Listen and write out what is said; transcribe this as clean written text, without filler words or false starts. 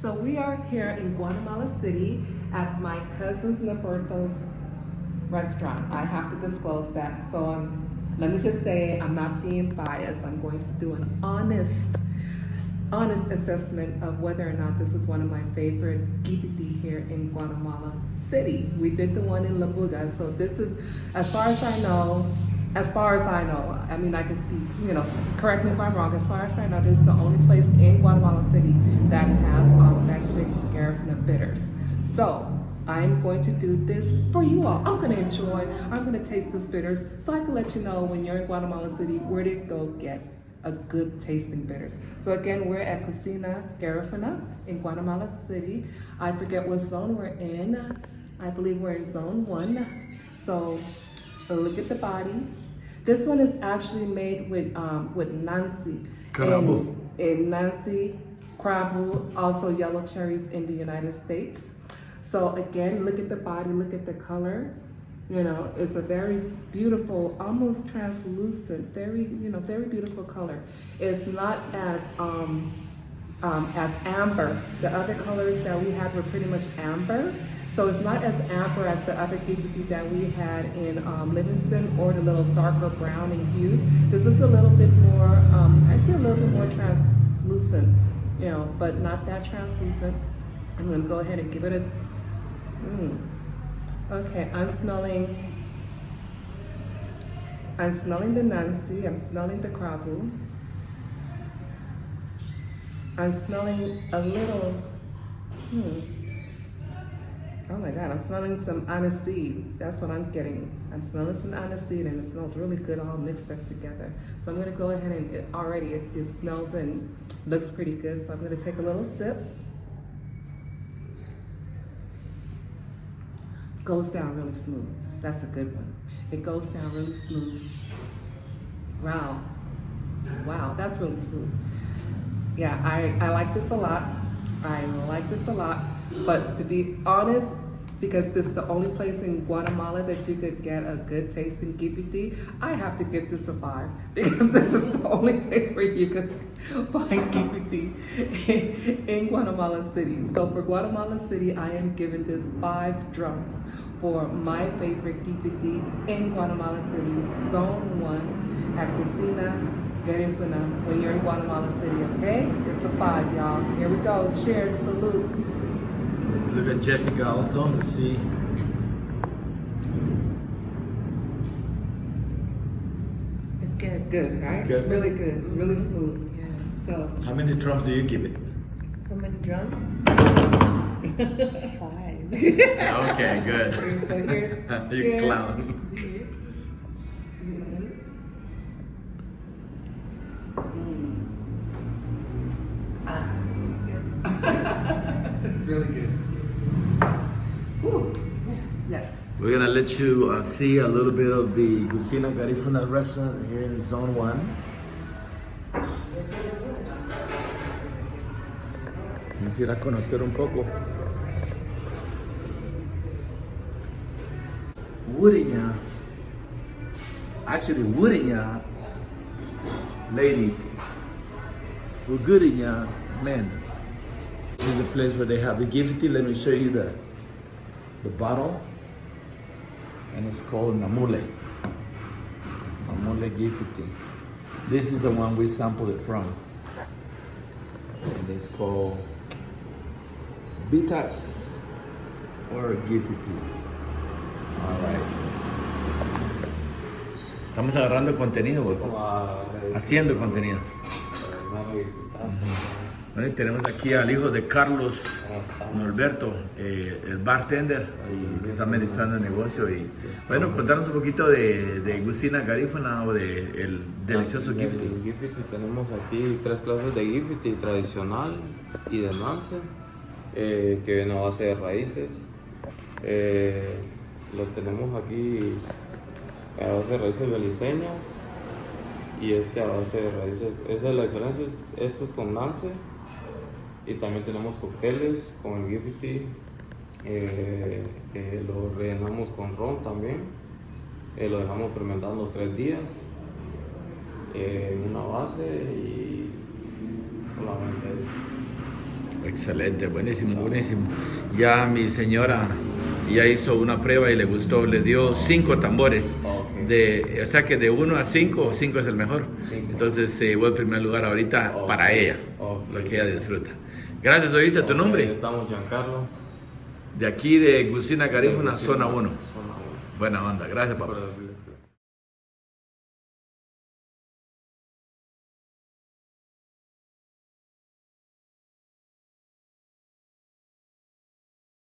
So we are here in Guatemala City at my cousin's Norberto's restaurant. I have to disclose that. So let me just say I'm not being biased. I'm going to do an honest assessment of whether or not this is one of my favorite Gifiti here in Guatemala City. We did the one in La Buga, so this is, as far as I know, I mean, I could be, correct me if I'm wrong, as far as I know, this is the only place in Guatemala City that has authentic Garifuna bitters. So I'm going to do this for you all. I'm going to enjoy, I'm going to taste this bitters so I can let you know when you're in Guatemala City where to go get a good tasting bitters. So again, we're at Gusina Garifuna in Guatemala City. I forget what zone we're in. I believe we're in zone 1. So look at the body. This one is actually made with Nancy. In Nancy, Krabu, also yellow cherries in the United States. So again, look at the body, look at the color. It's a very beautiful, almost translucent, very beautiful color. It's not as amber. The other colors that we had were pretty much amber. So it's not as amber as the other Gifiti that we had in Livingston, or the little darker brown in hue. This is a little bit more, I see a little bit more translucent, but not that translucent. I'm gonna go ahead and give it a, Okay, I'm smelling the Nancy, I'm smelling the Krabu. I'm smelling a little, oh my God, I'm smelling some aniseed. That's what I'm getting. I'm smelling some aniseed, and it smells really good all mixed up together. So I'm gonna go ahead and it smells and looks pretty good. So I'm gonna take a little sip. Goes down really smooth. That's a good one. It goes down really smooth. Wow, that's really smooth. Yeah, I like this a lot. But to be honest, because this is the only place in Guatemala that you could get a good tasting Gifiti, I have to give this a 5, because this is the only place where you could find Gifiti in Guatemala City. So for Guatemala City, I am giving this 5 drums for my favorite Gifiti in Guatemala City, Zone 1 at Gusina Garifuna when you're in Guatemala City, okay? It's a 5, y'all. Here we go. Cheers, salute. Let's look at Jessica also. Let's see. It's good, right? It's good. It's really good, really smooth. Yeah. So. How many drums do you give it? How many drums? 5. Okay, good. So here, You cheers. clown. Cheers. It's really good. Ooh, yes. We're gonna let you see a little bit of the Gusina Garifuna restaurant here in Zone 1. Vamos a ir a conocer un poco. Woodinya, actually Woodinya, ladies, Woodinya, men. This is the place where they have the Gifiti. Let me show you the bottle, and it's called Namule Gifiti. This is the one we sampled it from, and it's called Bitas or Gifiti. All right. Estamos agarrando contenido, haciendo contenido. Bueno, tenemos aquí al hijo de Carlos, Norberto, el bartender que está administrando el negocio. Y bueno, contarnos un poquito de Gusina Garifuna o del delicioso Gifiti. El Gifiti, tenemos aquí 3 clases de Gifiti: tradicional y de Nance, que viene a base de raíces. Lo tenemos aquí a base de raíces beliceñas y a base de raíces. Esa es la diferencia, esto es con Nance. Y también tenemos cócteles con el Gifiti, lo rellenamos con ron también, lo dejamos fermentando 3 días en una base y solamente Excelente, buenísimo, buenísimo. Ya mi señora ya hizo una prueba y le gustó, le dio 5 tambores. O sea que de 1 a 5, 5 es el mejor. Entonces voy en primer lugar ahorita para ella, lo que ella disfruta. Gracias, oíste, ¿tu nombre? Estamos Giancarlo. De aquí de Gusina Garifuna, zona 1. Zona 1. Buena onda, gracias papá. Por-